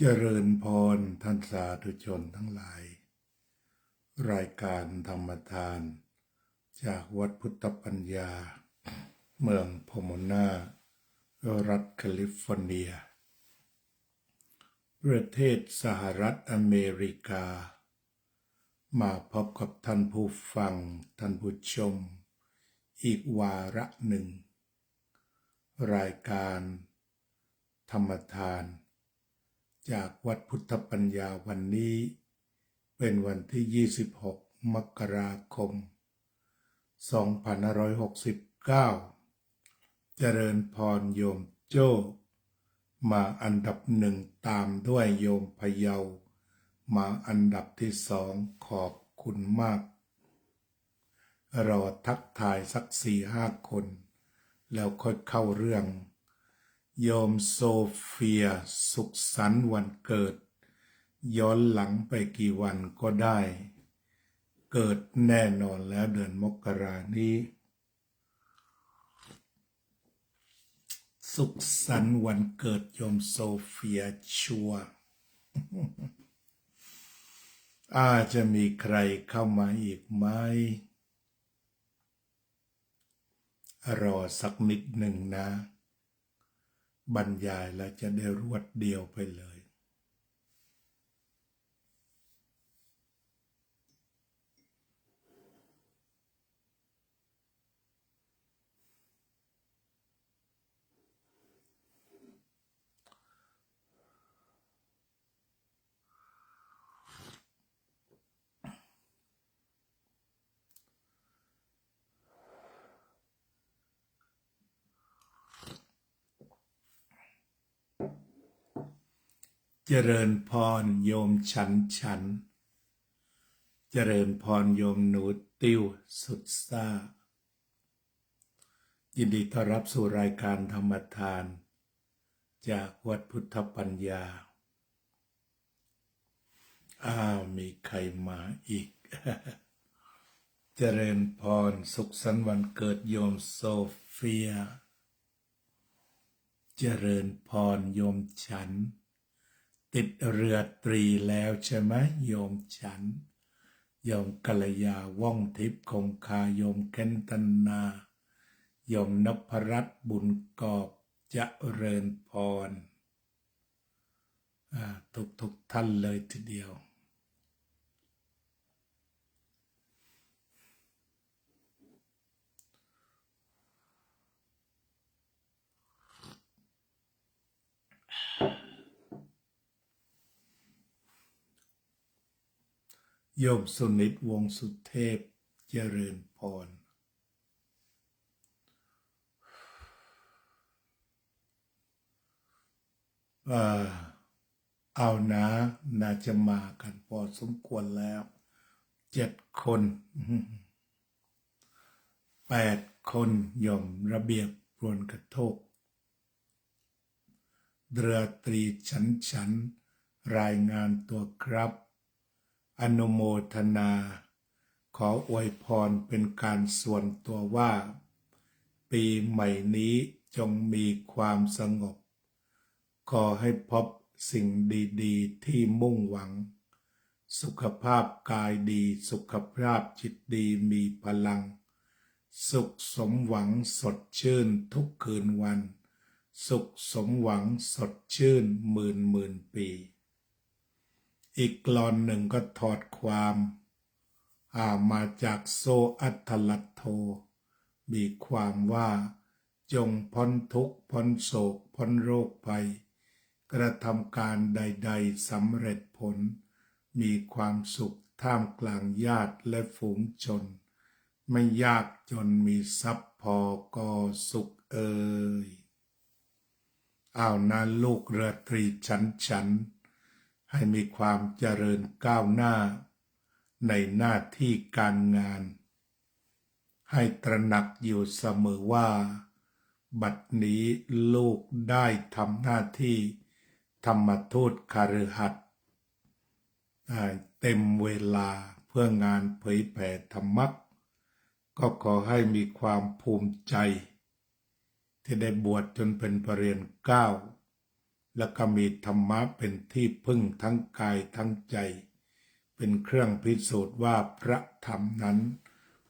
เจริญพรท่านสาธุชนทั้งหลายรายการธรรมทานจากวัดพุทธปัญญาเมืองโพโมนารัฐแคลิฟอร์เนียประเทศสหรัฐอเมริกามาพบกับท่านผู้ฟังท่านผู้ชมอีกวาระหนึ่งรายการธรรมทานจากวัดพุทธปัญญาวันนี้เป็นวันที่26มกราคม2569เจริญพรโยมโจ้มาอันดับหนึ่งตามด้วยโยมพะเยามาอันดับที่2ขอบคุณมากรอทักทายสัก4-5 คนแล้วค่อยเข้าเรื่องโยมโซเฟียสุขสันต์วันเกิดย้อนหลังไปกี่วันก็ได้เกิดแน่นอนแล้วเดือนมกรานี้สุขสันต์วันเกิดโยมโซเฟียชัวอาจจะมีใครเข้ามาอีกไหมรอสักนิดหนึ่งนะบรรยายแล้วจะได้รวดเดียวไปเลยเจริญพรโยมฉันเจริญพรโยมหนูติ้วสุดซ่ายินดีต้อนรับสู่รายการธรรมทานจากวัดพุทธปัญญามีใครมาอีก เจริญพรสุขสันต์วันเกิดโยมโซเฟียเจริญพรโยมฉันติดเรือตรีแล้วใช่ไหมโยมฉันโยมกัลยาว่องทิพย์คงคาโยมเคนตนาโยมนพรัตน์บุญกอบเจริญพรทุกท่านเลยทีเดียวโยมสุนิตวงศ์สุเทพเจริญพรเอานะน่าจะมากันพอสมควรแล้ว7 คน8 คนโยมระเบียบรวนกระโทกเรือตรีฉันรายงานตัวครับอนุโมทนาขออวยพรเป็นการส่วนตัวว่าปีใหม่นี้จงมีความสงบขอให้พบสิ่งดีๆที่มุ่งหวังสุขภาพกายดีสุขภาพจิตดีมีพลังสุขสมหวังสดชื่นทุกคืนวันสุขสมหวังสดชื่นหมื่นปีอีกกลอนหนึ่งก็ถอดความมาจากโซอัตถลัตโธมีความว่าจงพ้นทุกข์พ้นโศกพ้นโรคภัยกระทำการใดๆสำเร็จผลมีความสุขท่ามกลางญาติและฝูงชนไม่ยากจนมีทรัพย์พอก็สุขนั้นลูกเรือตรีฉันให้มีความเจริญก้าวหน้าในหน้าที่การงานให้ตระหนักอยู่เสมอว่าบัดนี้ลูกได้ทำหน้าที่ธรรมทูตคฤหัสถ์เต็มเวลาเพื่องานเผยแผ่ธรรมะก็ขอให้มีความภูมิใจที่ได้บวชจนเป็นปริญญา9 แล้วก็มีธรรมะเป็นที่พึ่งทั้งกายทั้งใจเป็นเครื่องพิสูจน์ว่าพระธรรมนั้น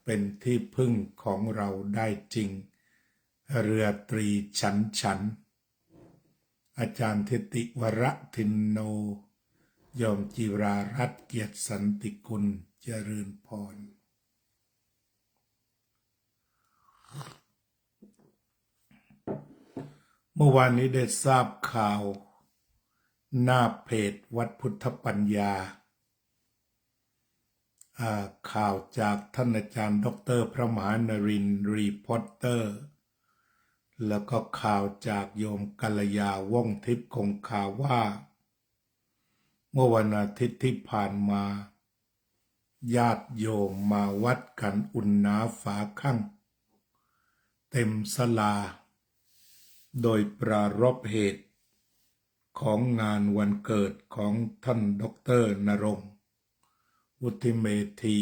เป็นที่พึ่งของเราได้จริงเรือตรีฉันอาจารย์ทิติวรทินโนโยมจิรารัตน์เกียรติสันติกุลเจริญพรเมื่อวานนี้ได้ทราบข่าวหน้าเพจวัดพุทธปัญญาข่าวจากท่านอาจารย์ดร.พระมหานรินทร์รีพอร์เตอร์แล้วก็ข่าวจากโยมกัลยาว่องทิพย์คงคาว่าเมื่อวันอาทิตย์ที่ผ่านมาญาติโยมมาวัดกันอุ่นหนาฝาข้างเต็มศาลาโดยปรารภเหตุของงานวันเกิดของท่านดร.ณรงค์วุฒิเมธี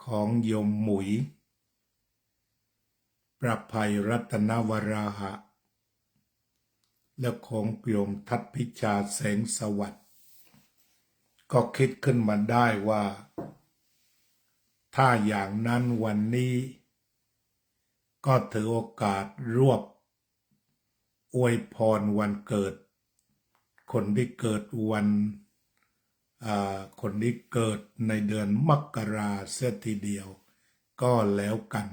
ของโยมหมุยประภัยรัตนวราหะและของโยมทัตพิชาแสงสวัสดิ์ก็คิดขึ้นมาได้ว่าถ้าอย่างนั้นวันนี้ก็ถือโอกาสรวบอวยพรวันเกิดคนที่เกิดคนที่เกิดในเดือนมกราเสียทีเดียวก็แล้วกัน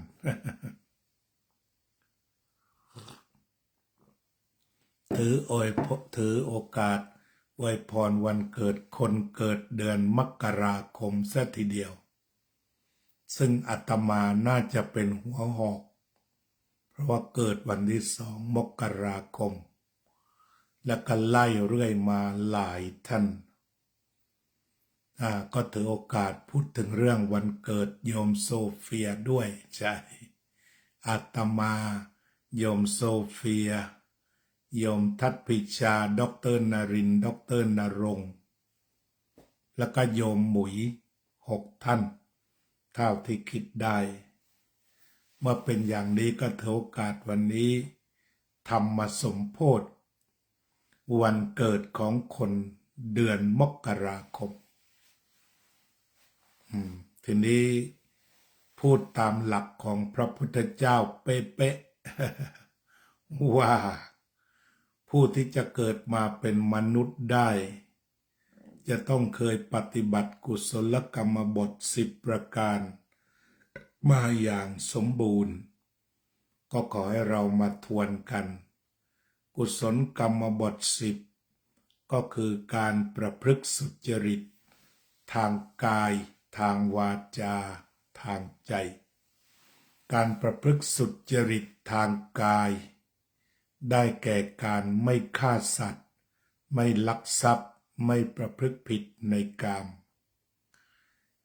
ถือโอกาสอวยพรวันเกิดคนเกิดเดือนมกราคมเสียทีเดียวซึ่งอาตมาน่าจะเป็นหัวหอกเพราะว่าเกิดวันที่2 มกราคมและก็ไล่เรื่อยมาหลายท่านก็ถือโอกาสพูดถึงเรื่องวันเกิดโยมโซเฟียด้วยใช่อาตมาโยมโซเฟียโยมทัตพิชาดร.นรินทร์ดร.ณรงค์แล้วก็โยมหมุย6 ท่านเท่าที่คิดได้เมื่อเป็นอย่างนี้ก็ถือโอกาสวันนี้ธรรมสมโภชวันเกิดของคนเดือนมกราคมทีนี้พูดตามหลักของพระพุทธเจ้าเป๊ะๆว่าผู้ที่จะเกิดมาเป็นมนุษย์ได้จะต้องเคยปฏิบัติกุศลกรรมบท10 ประการมาอย่างสมบูรณ์ก็ขอให้เรามาทวนกันกุศลกรรมบท10ก็คือการประพฤติสุจริตทางกายทางวาจาทางใจการประพฤติสุจริตทางกายได้แก่การไม่ฆ่าสัตว์ไม่ลักทรัพย์ไม่ประพฤติผิดในกาม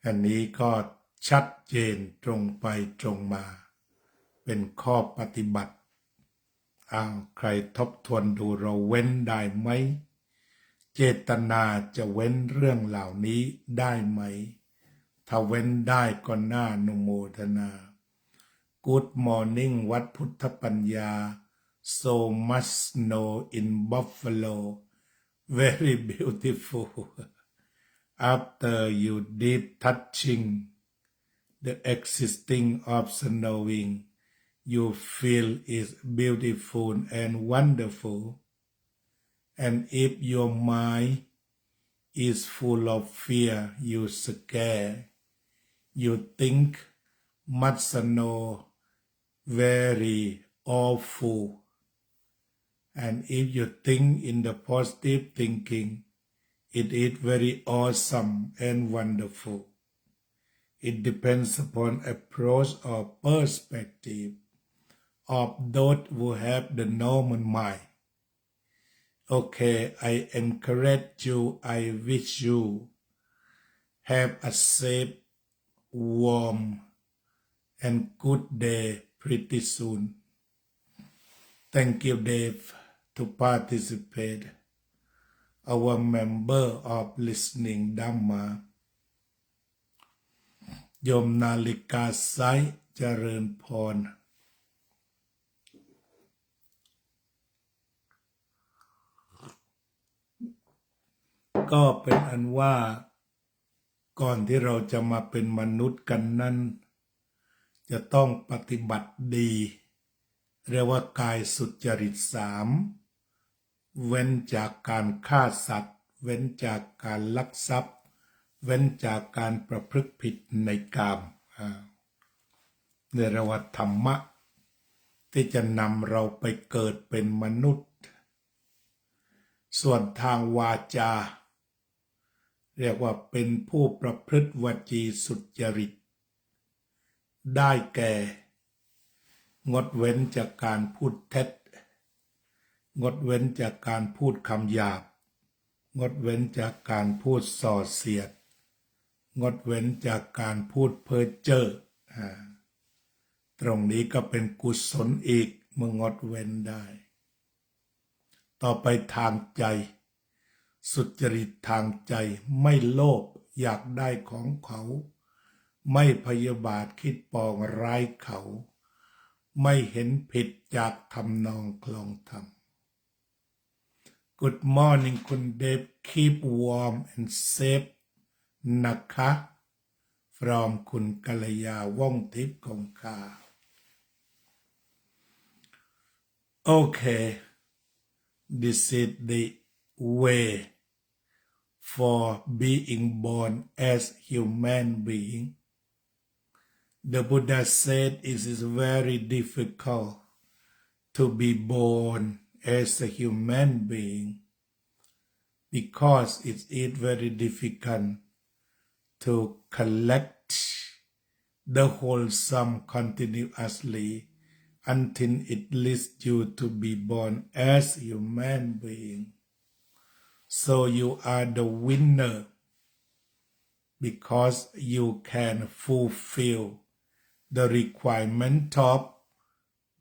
อันนี้ก็ชัดเจนตรงไปตรงมาเป็นข้อปฏิบัติใครทบทวนดูเราเว้นได้ไหมเจตนาจะเว้นเรื่องเหล่านี้ได้ไหมถ้าเว้นได้ก็น่าอนุโมทนา Good morning วัดพุทธปัญญา so much snow in Buffalo very beautiful after you deep touching the existing of snowing you feel is beautiful and wonderful and if your mind is full of fear you scare you think much snow very awful and if you think in the positive thinking it is very awesome and wonderful it depends upon approach or perspective of those who have the normal mind okay I encourage you I wish you have a safe warm and good day pretty soon thank you Dave to participate our member of listening Dhamma โยมนาฬิกาไซเจริญพร ก็เป็นอันว่าก่อนที่เราจะมาเป็นมนุษย์กันนั้นจะต้องปฏิบัติดีเรียกว่ากายสุจริต3เว้นจากการฆ่าสัตว์เว้นจากการลักทรัพย์เว้นจากการประพฤติผิดในกามเรียกว่าธรรมะที่จะนำเราไปเกิดเป็นมนุษย์ส่วนทางวาจาเรียกว่าเป็นผู้ประพฤติวจีสุจริตได้แก่งดเว้นจากการพูดเท็จงดเว้นจากการพูดคำหยาบงดเว้นจากการพูดส่อเสียดงดเว้นจากการพูดเพ้อเจ้อตรงนี้ก็เป็นกุศลอีกเมื่องดเว้นได้ต่อไปทางใจสุจริตทางใจไม่โลภอยากได้ของเขาไม่พยาบาทคิดปองร้ายเขาไม่เห็นผิดจากทำนองคลองธรรม Good morning คุณเดฟ Keep warm and safe นะคะ from คุณกัลยาว่องทิพย์ของข้าโอเค This is the way for being born as human being. The Buddha said it is very difficult to be born as a human being because it is very difficult to collect the wholesome continuously until it leads you to be born as human being. So you are the winner because you can fulfill the requirement of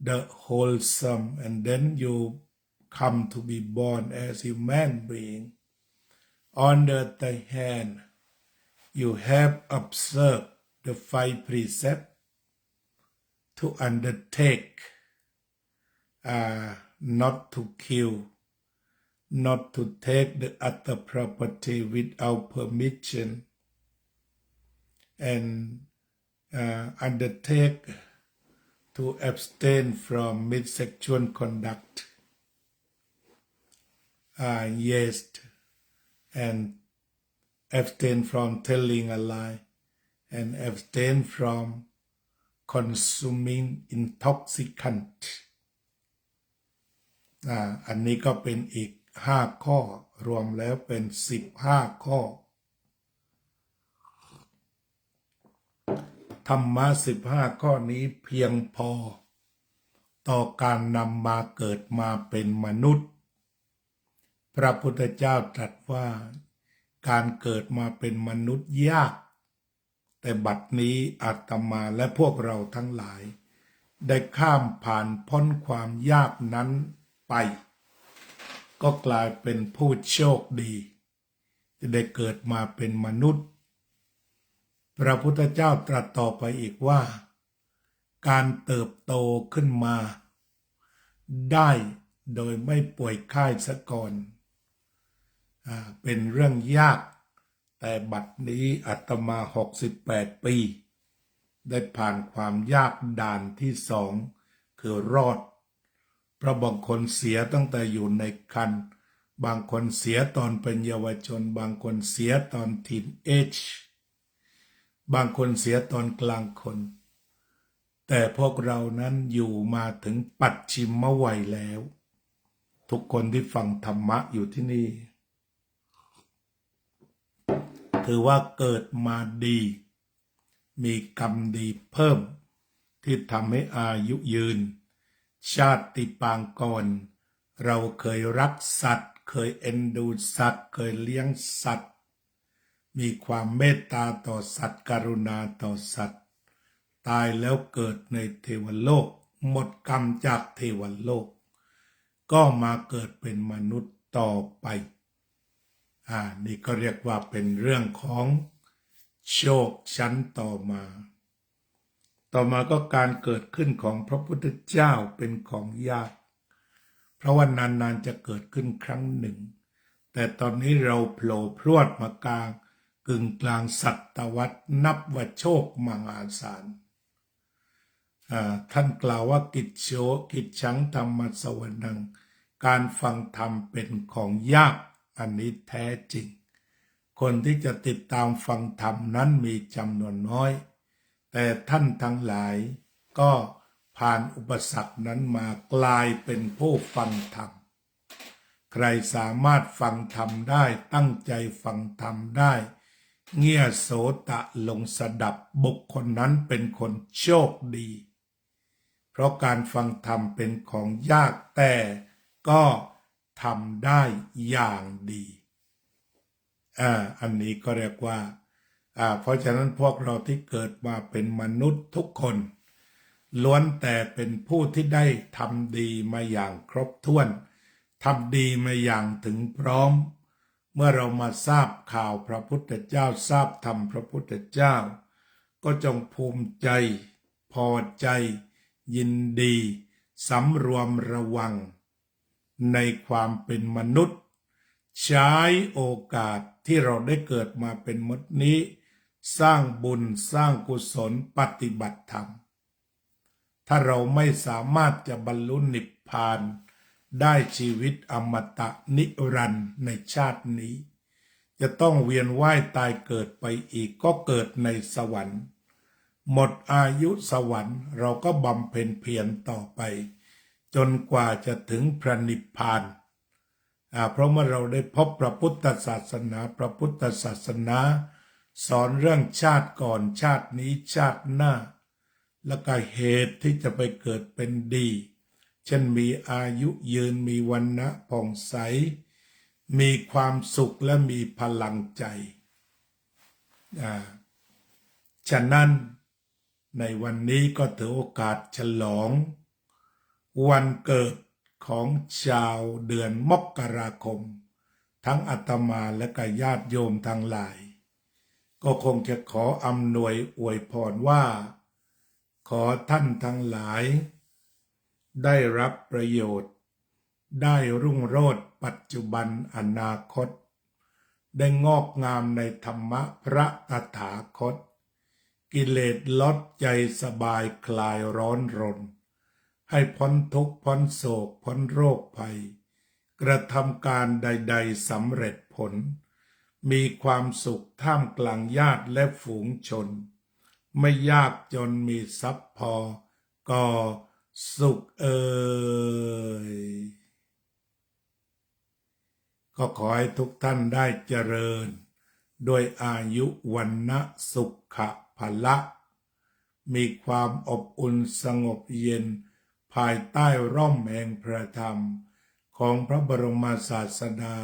the wholesome and then you come to be born as human being. On the other hand, you have observed the 5 precepts to undertake, not to kill, not to take the other property without permission, and undertake to abstain from mid-sexual conduct. Yes, and abstain from telling a lie, and abstain from consuming intoxicant. อันนี้ก็เป็นอีก5ข้อรวมแล้วเป็น15ข้อธรรมะ15ข้อนี้เพียงพอต่อการนำมาเกิดมาเป็นมนุษย์พระพุทธเจ้าตรัสว่าการเกิดมาเป็นมนุษย์ยากแต่บัดนี้อาตมาและพวกเราทั้งหลายได้ข้ามผ่านพ้นความยากนั้นไปก็กลายเป็นผู้โชคดีที่ได้เกิดมาเป็นมนุษย์พระพุทธเจ้าตรัสต่อไปอีกว่าการเติบโตขึ้นมาได้โดยไม่ป่วยไข้ซะก่อนเป็นเรื่องยากแต่บัดนี้อาตมา68 ปีได้ผ่านความยากด่านที่2คือรอดเพราะบางคนเสียตั้งแต่อยู่ในครรภ์บางคนเสียตอนเป็นเยาวชนบางคนเสียตอนทีนเอจบางคนเสียตอนกลางคนแต่พวกเรานั้นอยู่มาถึงปัจฉิมวัยแล้วทุกคนที่ฟังธรรมะอยู่ที่นี่ถือว่าเกิดมาดีมีกรรมดีเพิ่มที่ทำให้อายุยืนชาติปางก่อนเราเคยรักสัตว์เคยเอ็นดูสัตว์เคยเลี้ยงสัตว์มีความเมตตาต่อสัตว์กรุณาต่อสัตว์ตายแล้วเกิดในเทวโลกหมดกรรมจากเทวโลกก็มาเกิดเป็นมนุษย์ต่อไปนี่ก็เรียกว่าเป็นเรื่องของโชคชั้นต่อมาก็การเกิดขึ้นของพระพุทธเจ้าเป็นของยากเพราะว่านานๆจะเกิดขึ้นครั้งหนึ่งแต่ แต่ตอนนี้เราโผล่พรวดมากลางกึ่งกลางศตวรรษนับว่าโชคมหาศาลท่านกล่าวว่ากิจโชกิจฉังธรรมสวนังการฟังธรรมเป็นของยากอันนี้แท้จริงคนที่จะติดตามฟังธรรมนั้นมีจำนวนน้อยแต่ท่านทั้งหลายก็ผ่านอุปสรรคนั้นมากลายเป็นผู้ฟังธรรมใครสามารถฟังธรรมได้ตั้งใจฟังธรรมได้เงี่ยโสตะลงสดับบุคคลนั้นเป็นคนโชคดีเพราะการฟังธรรมเป็นของยากแต่ก็ทำได้อย่างดีอันนี้ก็เรียกว่าเพราะฉะนั้นพวกเราที่เกิดมาเป็นมนุษย์ทุกคนล้วนแต่เป็นผู้ที่ได้ทำดีมาอย่างครบถ้วนทำดีมาอย่างถึงพร้อมเมื่อเรามาทราบข่าวพระพุทธเจ้าทราบธรรมพระพุทธเจ้าก็จงภูมิใจพอใจยินดีสำรวมระวังในความเป็นมนุษย์ใช้โอกาสที่เราได้เกิดมาเป็นมนุษย์นี้สร้างบุญสร้างกุศลปฏิบัติธรรมถ้าเราไม่สามารถจะบรรลุนิพพานได้ชีวิตอมตะนิรันดร์ในชาตินี้จะต้องเวียนว่ายตายเกิดไปอีกก็เกิดในสวรรค์หมดอายุสวรรค์เราก็บำเพ็ญเพียรต่อไปจนกว่าจะถึงพระนิพพานเพราะเมื่อเราได้พบพระพุทธศาสนาพระพุทธศาสนาสอนเรื่องชาติก่อนชาตินี้ชาติหน้าแล้วก็เหตุที่จะไปเกิดเป็นดีเช่นมีอายุยืนมีวรรณะผ่องใสมีความสุขและมีพลังใจฉะนั้นในวันนี้ก็ถือโอกาสฉลองวันเกิดของชาวเดือนมกราคมทั้งอาตมาและก็ญาติโยมทั้งหลายก็คงจะขออำนวยอวยพรว่าขอท่านทั้งหลายได้รับประโยชน์ได้รุ่งโรจน์ปัจจุบันอนาคตได้งอกงามในธรรมะพระตถาคตกิเลสลดใจสบายคลายร้อนรนให้พ้นทุกข์พ้นโศกพ้นโรคภัยกระทำการใดๆสำเร็จผลมีความสุขท่ามกลางญาติและฝูงชนไม่ยากจนมีทรัพย์พอก็สุขก็ขอให้ทุกท่านได้เจริญด้วยอายุวันนะสุขะพละมีความอบอุ่นสงบเย็นภายใต้ร่มแห่งพระธรรมของพระบรมศาสดา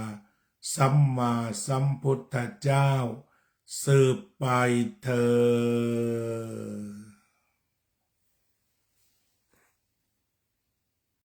สัมมาสัมพุทธเจ้าสืบไปเถิด